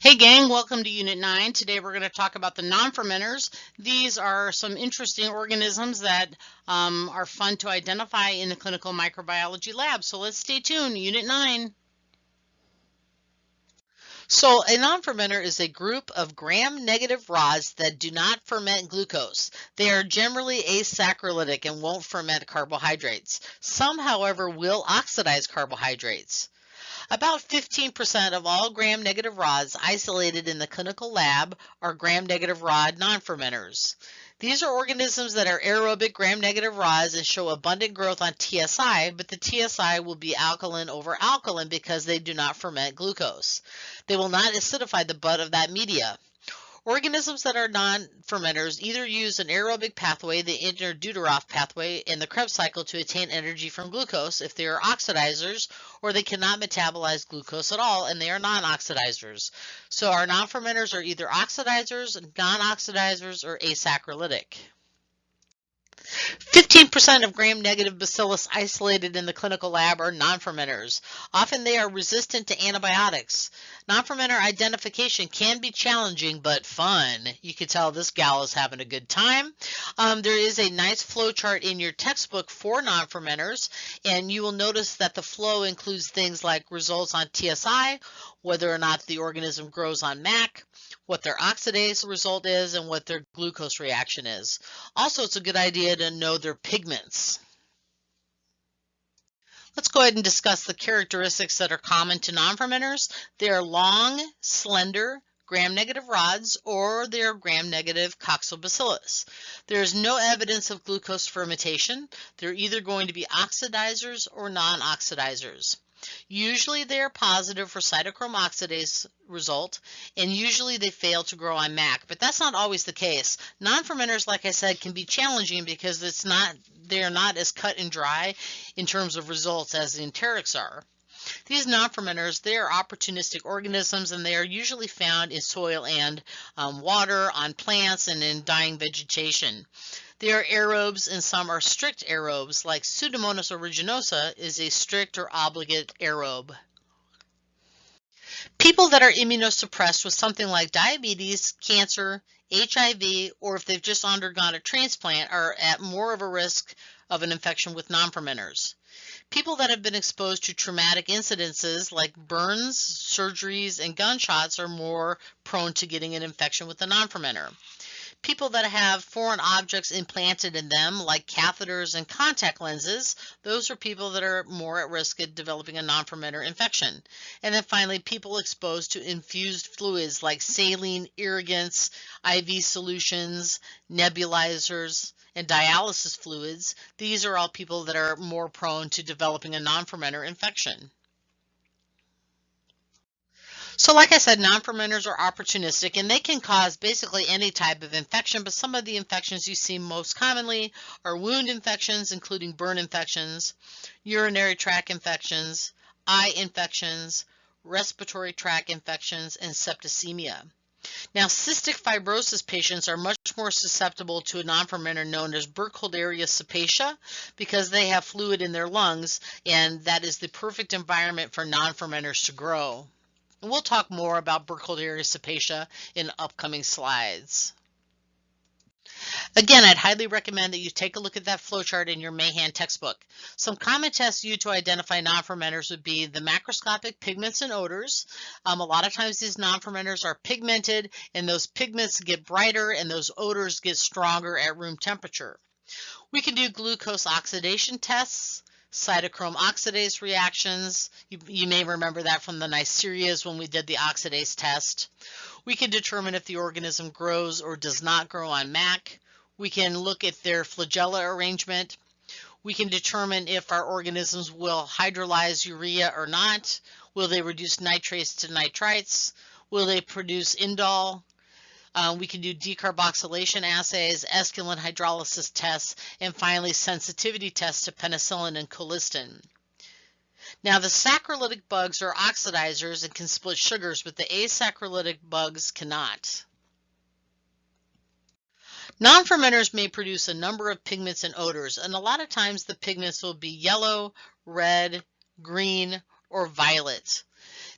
Hey gang, welcome to Unit 9. Today we're going to talk about the non-fermenters. These are some interesting organisms that are fun to identify in the clinical microbiology lab. So let's stay tuned. Unit 9. So a non-fermenter is a group of gram-negative rods that do not ferment glucose. They are generally asaccharlytic and won't ferment carbohydrates. Some, however, will oxidize carbohydrates. About 15% of all gram-negative rods isolated in the clinical lab are gram-negative rod non-fermenters. These are organisms that are aerobic gram-negative rods and show abundant growth on TSI, but the TSI will be alkaline over alkaline because they do not ferment glucose. They will not acidify the butt of that media. Organisms that are non-fermenters either use an aerobic pathway, the interdeuteroff pathway, in the Krebs cycle to attain energy from glucose if they are oxidizers, or they cannot metabolize glucose at all and they are non-oxidizers. So our non-fermenters are either oxidizers, non-oxidizers, or asaccharlytic. 15% of gram-negative bacillus isolated in the clinical lab are non-fermenters. Often they are resistant to antibiotics. Non-fermenter identification can be challenging but fun. You can tell this gal is having a good time. There is a nice flow chart in your textbook for non-fermenters, and you will notice that the flow includes things like results on TSI, whether or not the organism grows on MAC, what their oxidase result is, and what their glucose reaction is. Also, it's a good idea to know their pigments. Let's go ahead and discuss the characteristics that are common to non-fermenters. They are long, slender, gram-negative rods, or they are gram-negative coccobacillus. There is no evidence of glucose fermentation. They're either going to be oxidizers or non-oxidizers. Usually they are positive for cytochrome oxidase result, and usually they fail to grow on MAC, but that's not always the case. Non-fermenters, like I said, can be challenging because they're not as cut and dry in terms of results as the enterics are. These non-fermenters, they are opportunistic organisms, and they are usually found in soil and water, on plants, and in dying vegetation. They are aerobes, and some are strict aerobes, like Pseudomonas aeruginosa is a strict or obligate aerobe. People that are immunosuppressed with something like diabetes, cancer, HIV, or if they've just undergone a transplant are at more of a risk of an infection with non-fermenters. People that have been exposed to traumatic incidences like burns, surgeries, and gunshots are more prone to getting an infection with the non-fermenter. People that have foreign objects implanted in them, like catheters and contact lenses, those are people that are more at risk of developing a non-fermenter infection. And then finally, people exposed to infused fluids like saline, irrigants, IV solutions, nebulizers, and dialysis fluids. These are all people that are more prone to developing a non-fermenter infection. So like I said, non-fermenters are opportunistic, and they can cause basically any type of infection, but some of the infections you see most commonly are wound infections, including burn infections, urinary tract infections, eye infections, respiratory tract infections, and septicemia. Now, cystic fibrosis patients are much more susceptible to a non-fermenter known as BURKHOLDERIA CEPACIA because they have fluid in their lungs, and that is the perfect environment for non-fermenters to grow. And we'll talk more about Burkholderia cepacia in upcoming slides. Again, I'd highly recommend that you take a look at that flowchart in your Mahan textbook. Some common tests used to identify non-fermenters would be the macroscopic pigments and odors. A lot of times these non-fermenters are pigmented, and those pigments get brighter and those odors get stronger at room temperature. We can do glucose oxidation tests, cytochrome oxidase reactions. You may remember that from the Neisseриas when we did the oxidase test. We can determine if the organism grows or does not grow on MAC. We can look at their flagella arrangement. We can determine if our organisms will hydrolyze urea or not. Will they reduce nitrates to nitrites? Will they produce indole? We can do decarboxylation assays, esculent hydrolysis tests, and finally sensitivity tests to penicillin and colistin. Now, the saccharolytic bugs are oxidizers and can split sugars, but the asaccharolytic bugs cannot. Non-fermenters may produce a number of pigments and odors, and a lot of times the pigments will be yellow, red, green, or violet.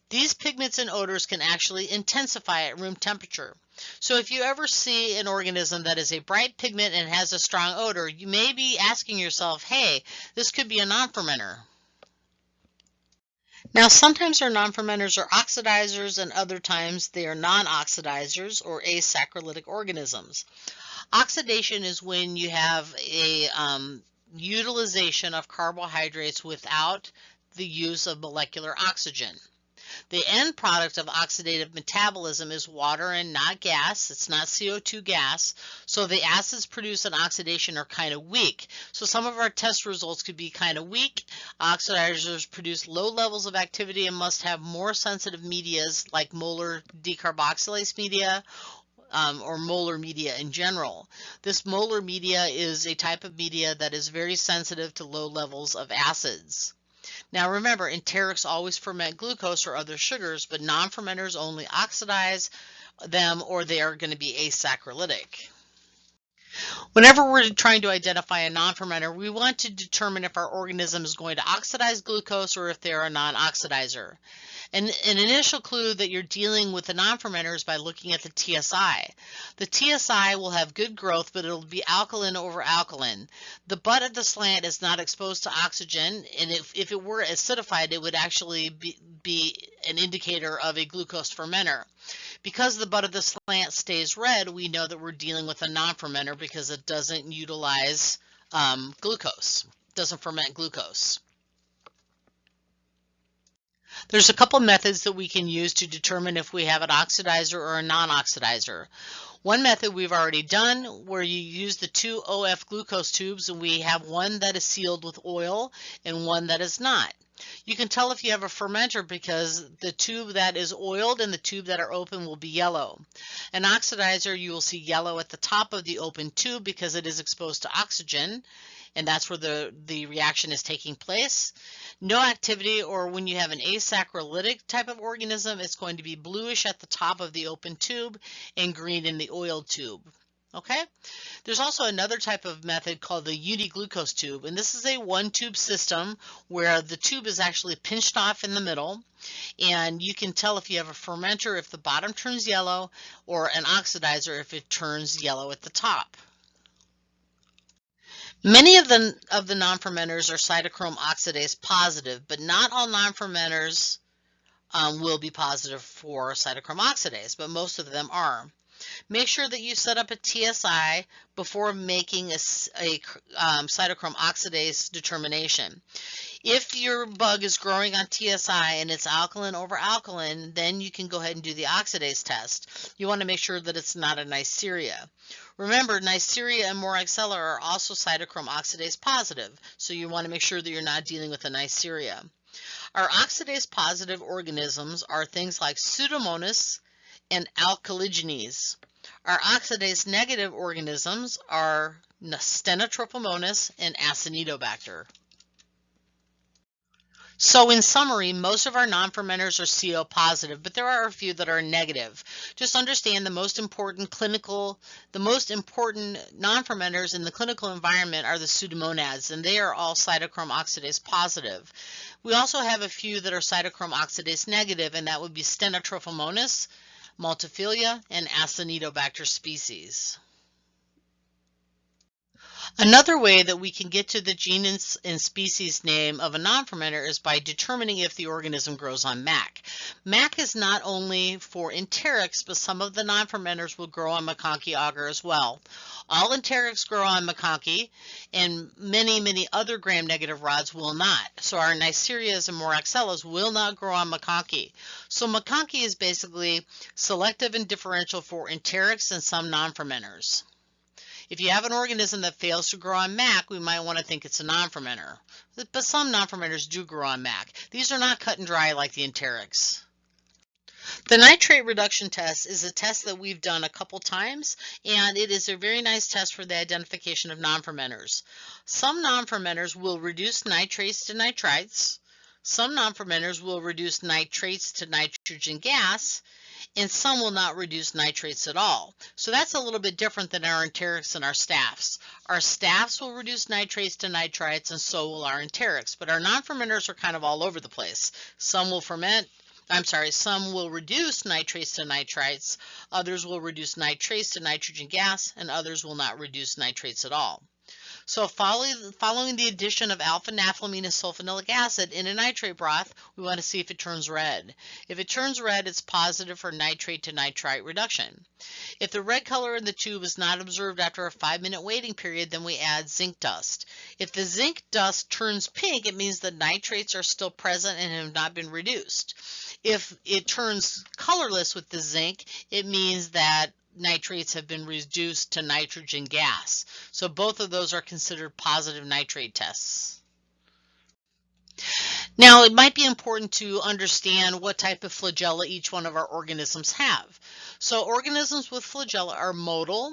These pigments and odors can actually intensify at room temperature. So if you ever see an organism that is a bright pigment and has a strong odor, you may be asking yourself, hey, this could be a non-fermenter. Now, sometimes our non-fermenters are oxidizers and other times they are non-oxidizers or asaccharlytic organisms. Oxidation is when you have a utilization of carbohydrates without the use of molecular oxygen. The end product of oxidative metabolism is water and not gas. It's not CO2 gas. So the acids produced in oxidation are kind of weak. So some of our test results could be kind of weak. Oxidizers produce low levels of activity and must have more sensitive medias like molar decarboxylase media or molar media in general. This molar media is a type of media that is very sensitive to low levels of acids. Now remember, enterics always ferment glucose or other sugars, but non-fermenters only oxidize them or they are going to be asaccharlytic. Whenever we're trying to identify a non-fermenter, we want to determine if our organism is going to oxidize glucose or if they're a non-oxidizer. And an initial clue that you're dealing with a non-fermenter is by looking at the TSI. The TSI will have good growth, but it'll be alkaline over alkaline. The butt of the slant is not exposed to oxygen, and if it were acidified, it would actually be an indicator of a glucose fermenter. Because the butt of the slant stays red, we know that we're dealing with a non-fermenter because it doesn't utilize glucose, doesn't ferment glucose. There's a couple methods that we can use to determine if we have an oxidizer or a non-oxidizer. One method we've already done where you use the two OF glucose tubes and we have one that is sealed with oil and one that is not. You can tell if you have a fermenter because the tube that is oiled and the tube that are open will be yellow. An oxidizer, you will see yellow at the top of the open tube because it is exposed to oxygen, and that's where the reaction is taking place. No activity, or when you have an asaccharlytic type of organism, it's going to be bluish at the top of the open tube and green in the oiled tube. Okay, there's also another type of method called the uniglucose tube, and this is a one-tube system where the tube is actually pinched off in the middle, and you can tell if you have a fermenter if the bottom turns yellow or an oxidizer if it turns yellow at the top. Many of the non-fermenters are cytochrome oxidase positive, but not all non-fermenters will be positive for cytochrome oxidase, but most of them are. Make sure that you set up a TSI before making a cytochrome oxidase determination. If your bug is growing on TSI and it's alkaline over alkaline, then you can go ahead and do the oxidase test. You want to make sure that it's not a Neisseria. Remember, Neisseria and Moraxella are also cytochrome oxidase positive, so you want to make sure that you're not dealing with a Neisseria. Our oxidase positive organisms are things like Pseudomonas and alkaligenes. Our oxidase negative organisms are STENOTROPHOMONAS and ACINETOBACTER. So in summary, most of our non-fermenters are CO positive, but there are a few that are negative. Just understand the most important non-fermenters in the clinical environment are the Pseudomonads, and they are all cytochrome oxidase positive. We also have a few that are cytochrome oxidase negative, and that would be STENOTROPHOMONAS, MALTOPHILIA, and ACINETOBACTER species. Another way that we can get to the genus and species name of a non-fermenter is by determining if the organism grows on MAC. MAC is not only for enterics, but some of the non-fermenters will grow on MacConkey agar as well. All enterics grow on MacConkey, and many other gram-negative rods will not. So our Neisserias and Moraxellas will not grow on MacConkey. So MacConkey is basically selective and differential for enterics and some non-fermenters. If you have an organism that fails to grow on MAC, we might want to think it's a non-fermenter. But some non-fermenters do grow on MAC. These are not cut and dry like the enterics. The nitrate reduction test is a test that we've done a couple times, and it is a very nice test for the identification of non-fermenters. Some non-fermenters will reduce nitrates to nitrites. Some non-fermenters will reduce nitrates to nitrogen gas, and some will not reduce nitrates at all. So that's a little bit different than our enterics and our staphs. Our staphs will reduce nitrates to nitrites, and so will our enterics, but our non-fermenters are kind of all over the place. Some will ferment some will reduce nitrates to nitrites, others will reduce nitrates to nitrogen gas, and others will not reduce nitrates at all. So following the addition of alpha-naphthylamine and sulfonilic acid in a nitrate broth, we want to see if it turns red. If it turns red, it's positive for nitrate to nitrite reduction. If the red color in the tube is not observed after a 5-minute waiting period, then we add zinc dust. If the zinc dust turns pink, it means the nitrates are still present and have not been reduced. If it turns colorless with the zinc, it means that nitrates have been reduced to nitrogen gas. So both of those are considered positive nitrate tests. Now, it might be important to understand what type of flagella each one of our organisms have. So organisms with flagella are motile,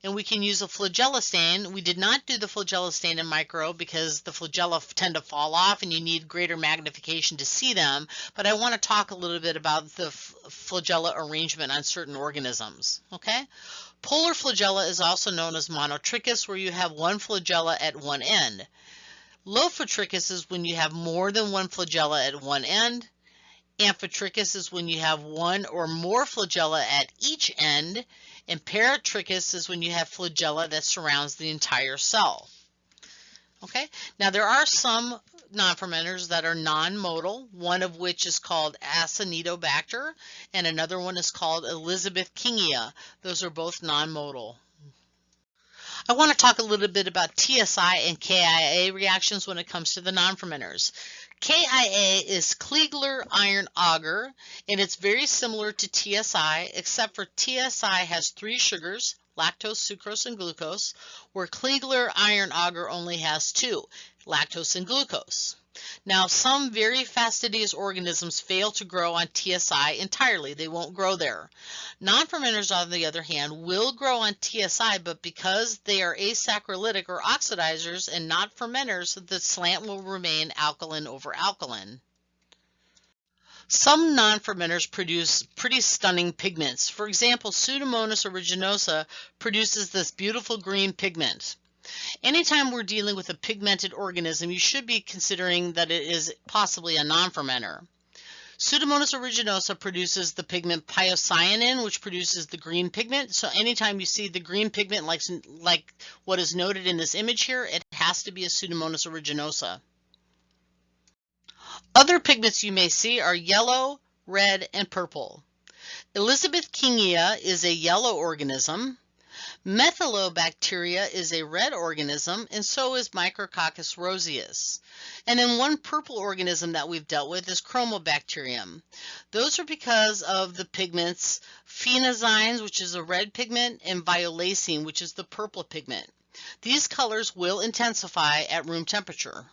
and we can use a flagella stain. We did not do the flagella stain in micro because the flagella tend to fall off and you need greater magnification to see them, but I want to talk a little bit about the flagella arrangement on certain organisms. Okay? Polar flagella is also known as monotrichous, where you have one flagella at one end. Lophotrichous is when you have more than one flagella at one end. Amphitrichous is when you have one or more flagella at each end. And paratrichous is when you have flagella that surrounds the entire cell. Okay, now there are some non-fermenters that are non-motile, one of which is called ACINETOBACTER, and another one is called Elizabethingia. Those are both non-motile. I want to talk a little bit about TSI and KIA reactions when it comes to the non-fermenters. KIA is Kliegler iron agar, and it's very similar to TSI, except for TSI has 3 sugars, lactose, sucrose, and glucose, where Kliegler iron agar only has 2, lactose and glucose. Now, some very fastidious organisms fail to grow on TSI entirely. They won't grow there. Non-fermenters, on the other hand, will grow on TSI, but because they are asaccharilytic or oxidizers and not fermenters, the slant will remain alkaline over alkaline. Some non-fermenters produce pretty stunning pigments. For example, Pseudomonas aeruginosa produces this beautiful green pigment. Anytime we're dealing with a pigmented organism, you should be considering that it is possibly a non-fermenter. Pseudomonas aeruginosa produces the pigment pyocyanin, which produces the green pigment. So anytime you see the green pigment like what is noted in this image here, it has to be a Pseudomonas aeruginosa. Other pigments you may see are yellow, red, and purple. Elizabethingia is a yellow organism. Methylobacteria is a red organism, and so is Micrococcus roseus. And then one purple organism that we've dealt with is Chromobacterium. Those are because of the pigments phenazines, which is a red pigment, and violacine, which is the purple pigment. These colors will intensify at room temperature.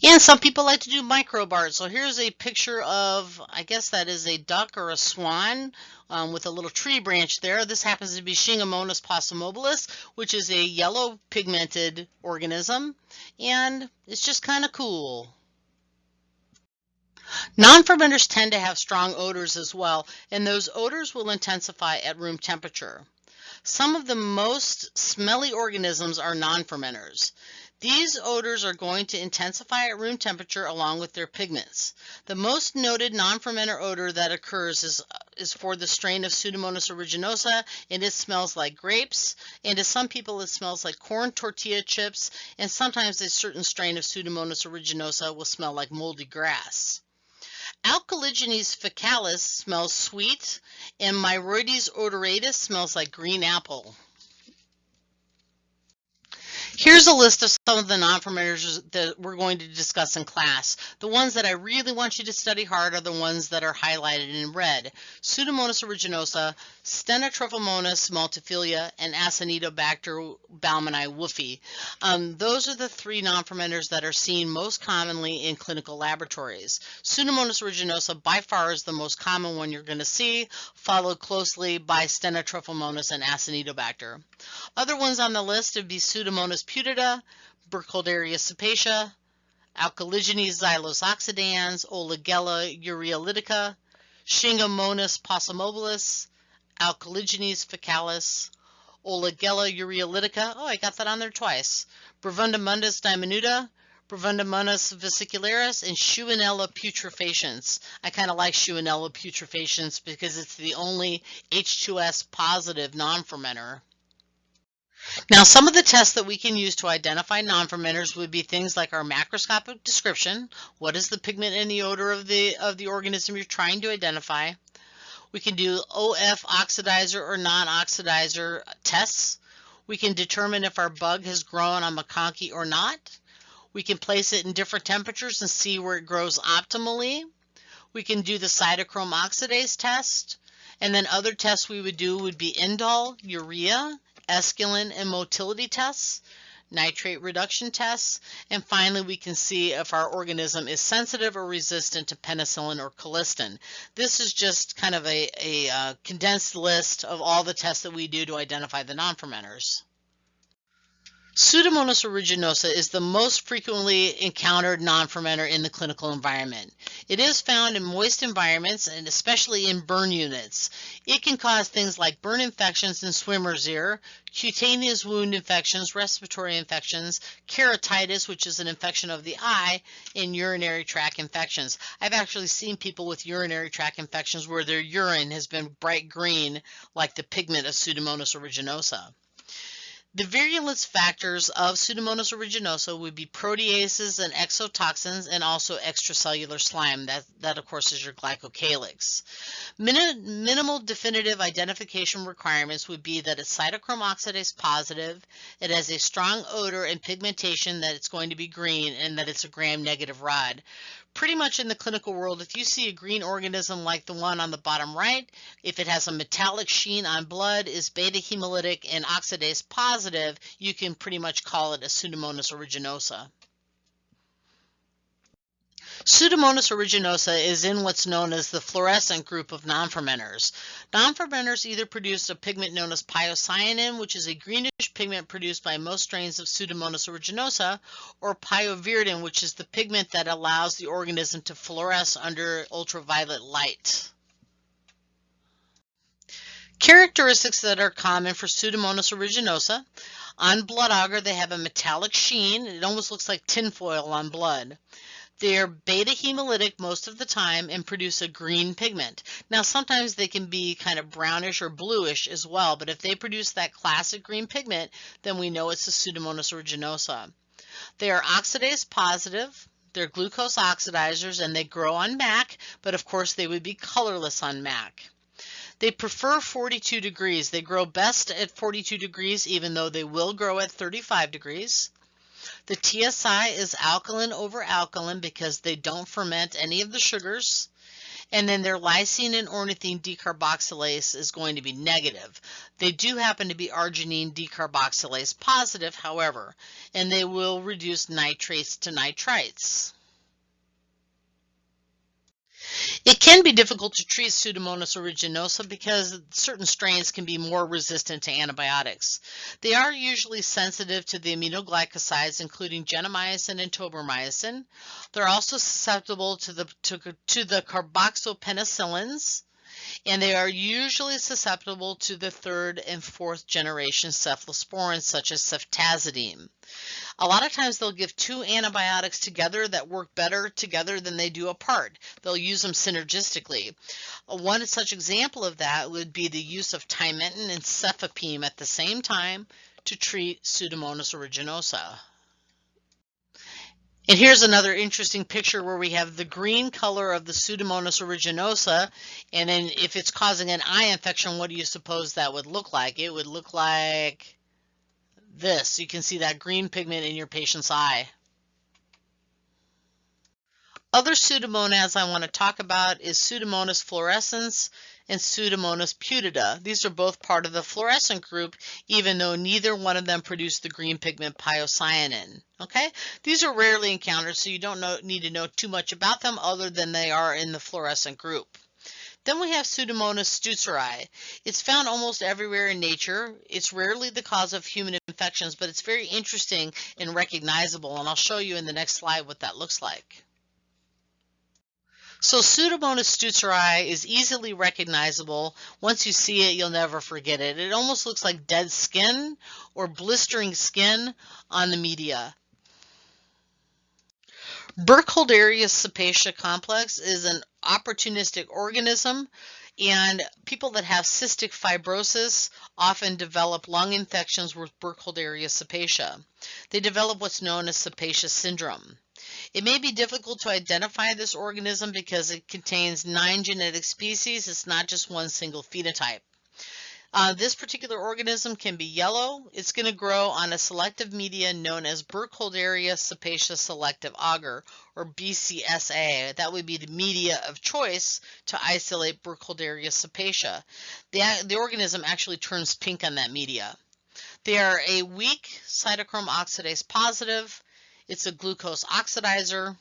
And some people like to do microbe art. So here's a picture of, I guess that is a duck or a swan with a little tree branch there. This happens to be Shingomonas possumobilis, which is a yellow pigmented organism, and it's just kind of cool. Non-fermenters tend to have strong odors as well, and those odors will intensify at room temperature. Some of the most smelly organisms are non-fermenters. These odors are going to intensify at room temperature along with their pigments. The most noted non-fermenter odor that occurs is for the strain of Pseudomonas aeruginosa, and it smells like grapes, and to some people it smells like corn tortilla chips, and sometimes a certain strain of Pseudomonas aeruginosa will smell like moldy grass. Alkaligenes faecalis smells sweet, and Myroides odoratus smells like green apple. Here's a list of some of the non-fermenters that we're going to discuss in class. The ones that I really want you to study hard are the ones that are highlighted in red. Pseudomonas aeruginosa, STENOTROPHOMONAS MALTOPHILIA, and ACINETOBACTER baumannii wolffi. Those are the 3 non-fermenters that are seen most commonly in clinical laboratories. Pseudomonas aeruginosa by far is the most common one you're going to see, followed closely by STENOTROPHOMONAS and ACINETOBACTER. Other ones on the list would be Pseudomonas putida, BURKHOLDERIA CEPACIA, Alkaligenes xylosoxidans, Flagella ureolytica, Shingomonas possumobilis, Alkaligenes faecalis, Flagella ureolytica, oh, I got that on there twice, Brevundamundus diminuta, PSEUDOMONAS vesicularis, and Shewanella putrefaciens. I kind of like Shewanella putrefaciens because it's the only H2S positive non-fermenter. Now, some of the tests that we can use to identify non-fermenters would be things like our macroscopic description. What is the pigment and the odor of the organism you're trying to identify? We can do OF oxidizer or non-oxidizer tests. We can determine if our bug has grown on MacConkey or not. We can place it in different temperatures and see where it grows optimally. We can do the cytochrome oxidase test. And then other tests we would do would be indole, urea, esculin, and motility tests, nitrate reduction tests, and finally we can see if our organism is sensitive or resistant to penicillin or colistin. This is just kind of a condensed list of all the tests that we do to identify the non-fermenters. Pseudomonas aeruginosa is the most frequently encountered non-fermenter in the clinical environment. It is found in moist environments and especially in burn units. It can cause things like burn infections and swimmer's ear, cutaneous wound infections, respiratory infections, keratitis, which is an infection of the eye, and urinary tract infections. I've actually seen people with urinary tract infections where their urine has been bright green like the pigment of Pseudomonas aeruginosa. The virulence factors of Pseudomonas aeruginosa would be proteases and exotoxins and also extracellular slime. That of course is your glycocalyx. Minimal definitive identification requirements would be that it's cytochrome oxidase positive, it has a strong odor and pigmentation that it's going to be green, and that it's a gram-negative rod. Pretty much in the clinical world, if you see a green organism like the one on the bottom right, if it has a metallic sheen on blood, is beta hemolytic and oxidase positive, you can pretty much call it a Pseudomonas aeruginosa. Pseudomonas aeruginosa is in what's known as the fluorescent group of non-fermenters. Non-fermenters either produce a pigment known as pyocyanin, which is a greenish pigment produced by most strains of Pseudomonas aeruginosa, or pyoviridin, which is the pigment that allows the organism to fluoresce under ultraviolet light. Characteristics that are common for Pseudomonas aeruginosa: on blood agar they have a metallic sheen. It almost looks like tinfoil on blood. They are beta hemolytic most of the time and produce a green pigment. Now sometimes they can be kind of brownish or bluish as well, but if they produce that classic green pigment, then we know it's a Pseudomonas aeruginosa. They are oxidase positive, they're glucose oxidizers, and they grow on MAC, but of course they would be colorless on MAC. They prefer 42 degrees. They grow best at 42 degrees, even though they will grow at 35 degrees. The TSI is alkaline over alkaline because they don't ferment any of the sugars. And then their lysine and ornithine decarboxylase is going to be negative. They do happen to be arginine decarboxylase positive, however, and they will reduce nitrates to nitrites. It can be difficult to treat Pseudomonas aeruginosa because certain strains can be more resistant to antibiotics. They are usually sensitive to the aminoglycosides, including gentamicin and tobramycin. They're also susceptible to the carboxypenicillins, and they are usually susceptible to the third and fourth generation cephalosporins such as ceftazidime. A lot of times they'll give two antibiotics together that work better together than they do apart. They'll use them synergistically. One such example of that would be the use of timentin and cefepime at the same time to treat Pseudomonas aeruginosa. And here's another interesting picture where we have the green color of the Pseudomonas aeruginosa, and then if it's causing an eye infection, what do you suppose that would look like? It would look like this. You can see that green pigment in your patient's eye. Other Pseudomonas I want to talk about is Pseudomonas fluorescens and Pseudomonas putida. These are both part of the fluorescent group, even though neither one of them produce the green pigment pyocyanin. Okay, these are rarely encountered, so you don't need to know too much about them other than they are in the fluorescent group. Then we have Pseudomonas stuteri. It's found almost everywhere in nature. It's rarely the cause of human infections, but it's very interesting and recognizable, and I'll show you in the next slide what that looks like. So Pseudomonas stuteri is easily recognizable. Once you see it, you'll never forget it. It almost looks like dead skin or blistering skin on the media. Burkholderia cepacia complex is an opportunistic organism, and people that have cystic fibrosis often develop lung infections with Burkholderia cepacia. They develop what's known as cepacia syndrome. It may be difficult to identify this organism because it contains 9 genetic species. It's not just one single phenotype. This particular organism can be yellow. It's going to grow on a selective media known as Burkholderia cepacia selective agar, or BCSA. That would be the media of choice to isolate Burkholderia cepacia. The organism actually turns pink on that media. They are a weak cytochrome oxidase positive. It's a glucose oxidizer.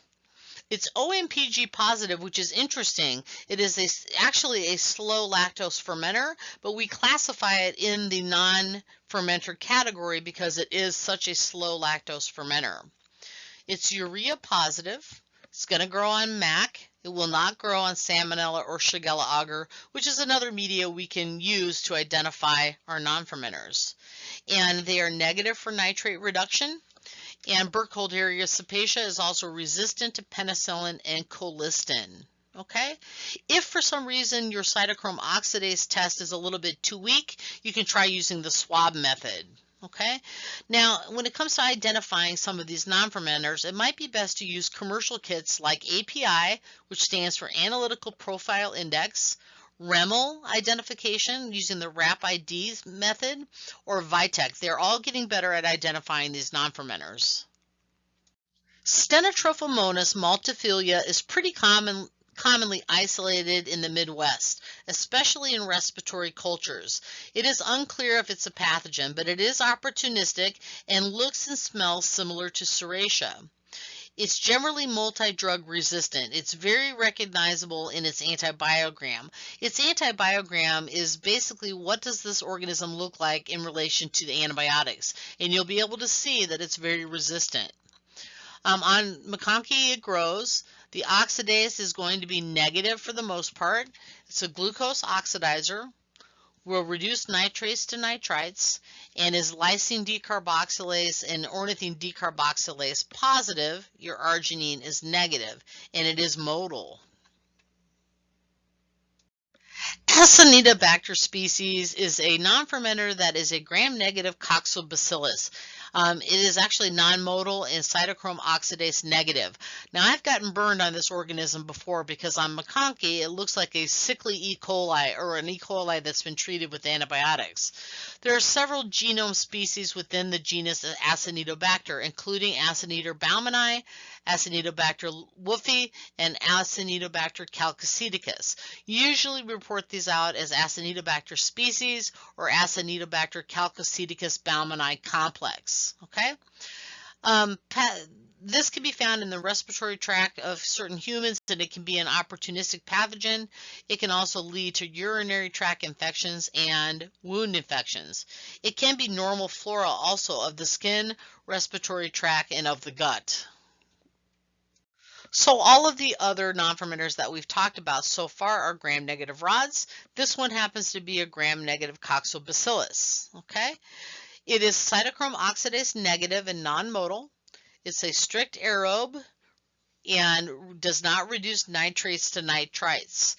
It's OMPG positive, which is interesting. It is actually a slow lactose fermenter, but we classify it in the non-fermenter category because it is such a slow lactose fermenter. It's urea positive. It's going to grow on MAC. It will not grow on Salmonella or Shigella agar, which is another media we can use to identify our non-fermenters. And they are negative for nitrate reduction. And Burkholderia cepacia is also resistant to penicillin and colistin. Okay? If for some reason your cytochrome oxidase test is a little bit too weak, you can try using the swab method. Okay? Now, when it comes to identifying some of these non-fermenters, it might be best to use commercial kits like API, which stands for Analytical Profile Index, REML identification using the RAP-ID method, or Vitek. They're all getting better at identifying these non-fermenters. STENOTROPHOMONAS MALTOPHILIA is pretty commonly isolated in the Midwest, especially in respiratory cultures. It is unclear if it's a pathogen, but it is opportunistic and looks and smells similar to Serratia. It's generally multi-drug resistant. It's very recognizable in its antibiogram. Its antibiogram is basically what does this organism look like in relation to the antibiotics, and you'll be able to see that it's very resistant. On McConkey, it grows. The oxidase is going to be negative for the most part. It's a glucose oxidizer, will reduce nitrates to nitrites, and is lysine decarboxylase and ornithine decarboxylase positive. Your arginine is negative, and it is motile. ACINETOBACTER species is a non-fermenter that is a gram-negative coccobacillus. It is actually non-motile and cytochrome oxidase negative. Now, I've gotten burned on this organism before because on McConkey, it looks like a sickly E. coli or an E. coli that's been treated with antibiotics. There are several genome species within the genus ACINETOBACTER, including Acinetobacter baumannii, Acinetobacter wolffi, and Acinetobacter chalcosidicus. Usually we report these out as Acinetobacter species or Acinetobacter chalcosidicus baumannii complex. Okay, this can be found in the respiratory tract of certain humans, and it can be an opportunistic pathogen. It can also lead to urinary tract infections and wound infections. It can be normal flora also of the skin, respiratory tract, and of the gut. So all of the other non-fermenters that we've talked about so far are gram-negative rods. This one happens to be a gram-negative coccobacillus. Okay, it is cytochrome oxidase negative and non-motile. It's a strict aerobe and does not reduce nitrates to nitrites.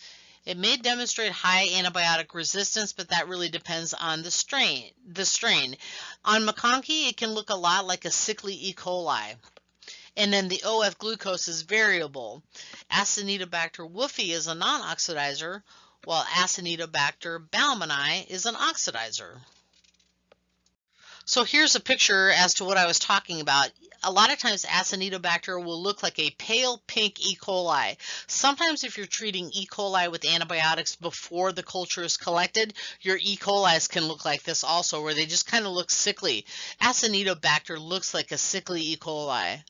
It may demonstrate high antibiotic resistance, but that really depends on the strain. On McConkey, it can look a lot like a sickly E. coli. And then the OF glucose is variable. Acinetobacter wolffi is a non-oxidizer, while Acinetobacter baumannii is an oxidizer. So here's a picture as to what I was talking about. A lot of times Acinetobacter will look like a pale pink E. coli. Sometimes if you're treating E. coli with antibiotics before the culture is collected, your E. colis can look like this also, where they just kind of look sickly. Acinetobacter looks like a sickly E. coli.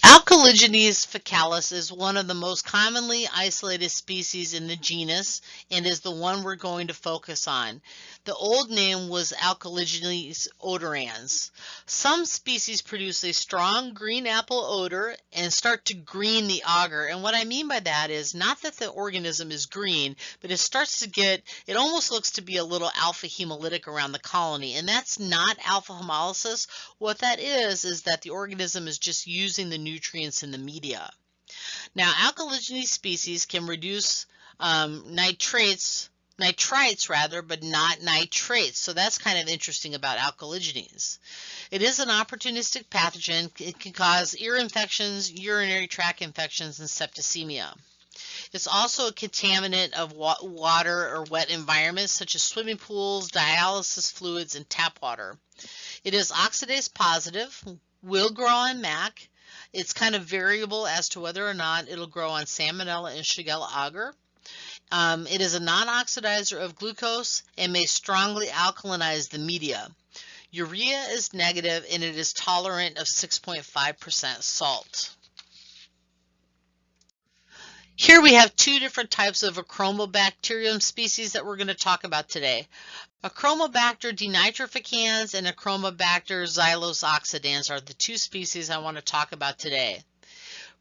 Alcaligenes faecalis is one of the most commonly isolated species in the genus and is the one we're going to focus on. The old name was Alcaligenes odorans. Some species produce a strong green apple odor and start to green the agar. And what I mean by that is not that the organism is green, but it starts to it almost looks to be a little alpha hemolytic around the colony. And that's not alpha hemolysis. What that is that the organism is just using the nutrients in the media. Now, alkaligenes species can reduce nitrites, but not nitrates. So that's kind of interesting about alkaligenes. It is an opportunistic pathogen. It can cause ear infections, urinary tract infections, and septicemia. It's also a contaminant of water or wet environments such as swimming pools, dialysis fluids, and tap water. It is oxidase positive, will grow on MAC. It's kind of variable as to whether or not it'll grow on Salmonella and Shigella agar. It is a non-oxidizer of glucose and may strongly alkalinize the media. Urea is negative and it is tolerant of 6.5% salt. Here we have two different types of Achromobacterium species that we're going to talk about today. Achromobacter denitrificans and Achromobacter xylose oxidans are the two species I want to talk about today.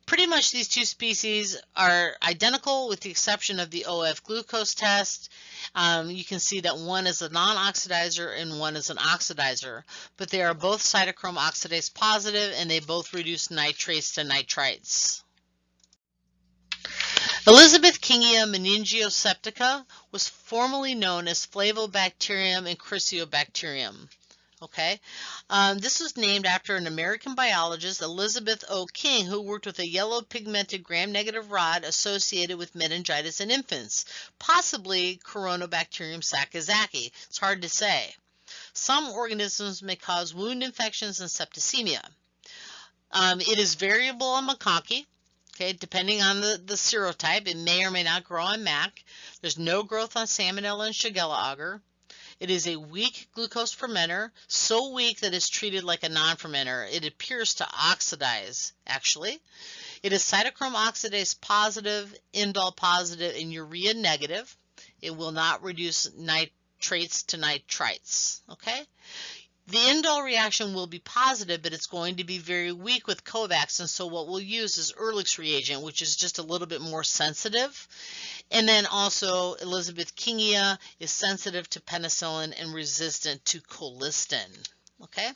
Pretty much these two species are identical with the exception of the OF glucose test. You can see that one is a non-oxidizer and one is an oxidizer, but they are both cytochrome oxidase positive and they both reduce nitrates to nitrites. Elizabethingia meningioseptica was formerly known as FLAVOBacterium and CHRYSEOBacterium. Okay, this was named after an American biologist, Elizabeth O. King, who worked with a yellow pigmented gram-negative rod associated with meningitis in infants, possibly Coronabacterium sakazaki. It's hard to say. Some organisms may cause wound infections and septicemia. It is variable on macaque. Okay, depending on the serotype, it may or may not grow on MAC. There's no growth on Salmonella and Shigella agar. It is a weak glucose fermenter, so weak that it's treated like a non-fermenter. It appears to oxidize, actually. It is cytochrome oxidase positive, indole positive, and urea negative. It will not reduce nitrates to nitrites, okay? The indole reaction will be positive, but it's going to be very weak with Kovacs, and so what we'll use is Ehrlich's reagent, which is just a little bit more sensitive. And then also Elizabethingia is sensitive to penicillin and resistant to colistin. Okay.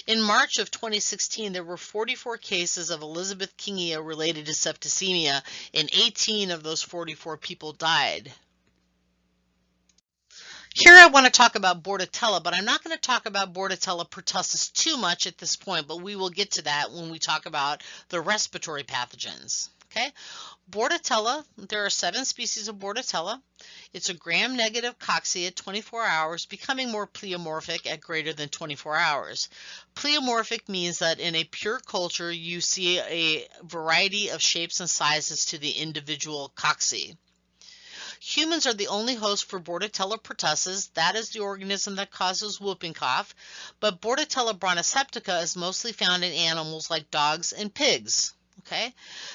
In March of 2016, there were 44 cases of Elizabethingia related to septicemia, and 18 of those 44 people died. Here I want to talk about Bordetella, but I'm not going to talk about Bordetella pertussis too much at this point, but we will get to that when we talk about the respiratory pathogens. Okay, Bordetella, there are 7 species of Bordetella. It's a gram-negative cocci at 24 hours, becoming more pleomorphic at greater than 24 hours. Pleomorphic means that in a pure culture, you see a variety of shapes and sizes to the individual cocci. Humans are the only host for Bordetella pertussis. That is the organism that causes whooping cough. But Bordetella bronchiceptica is mostly found in animals like dogs and pigs. Okay,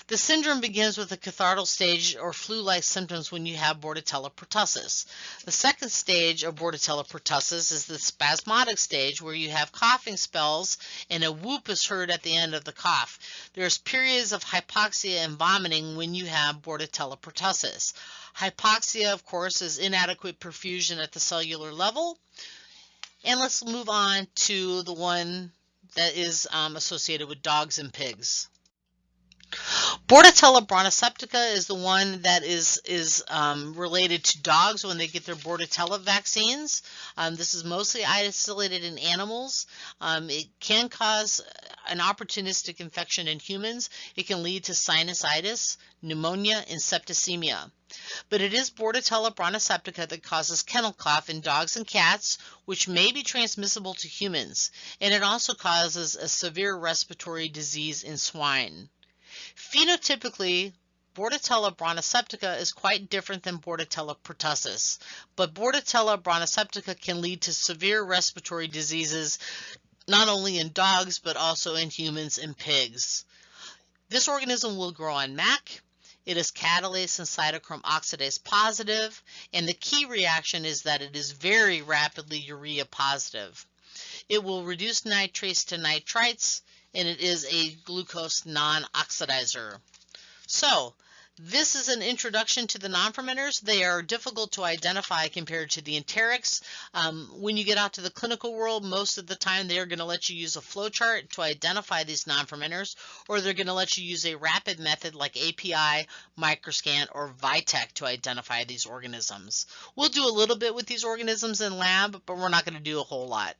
the syndrome begins with a cathartal stage or flu-like symptoms when you have Bordetella pertussis. The second stage of Bordetella pertussis is the spasmodic stage where you have coughing spells and a whoop is heard at the end of the cough. There's periods of hypoxia and vomiting when you have Bordetella pertussis. Hypoxia, of course, is inadequate perfusion at the cellular level. And let's move on to the one that is associated with dogs and pigs. Bordetella bronchiceptica is the one that is related to dogs when they get their Bordetella vaccines. This is mostly isolated in animals. It can cause an opportunistic infection in humans. It can lead to sinusitis, pneumonia, and septicemia. But it is Bordetella bronchiceptica that causes kennel cough in dogs and cats, which may be transmissible to humans. And it also causes a severe respiratory disease in swine. Phenotypically, Bordetella bronchiceptica is quite different than Bordetella pertussis, but Bordetella bronchiceptica can lead to severe respiratory diseases not only in dogs but also in humans and pigs. This organism will grow on MAC. It is catalase and cytochrome oxidase positive, and the key reaction is that it is very rapidly urea positive. It will reduce nitrates to nitrites, and it is a glucose non-oxidizer. So, this is an introduction to the non-fermenters. They are difficult to identify compared to the enterics. When you get out to the clinical world, most of the time they are going to let you use a flow chart to identify these non-fermenters, or they're going to let you use a rapid method like API, microscan, or VITEC to identify these organisms. We'll do a little bit with these organisms in lab, but we're not going to do a whole lot.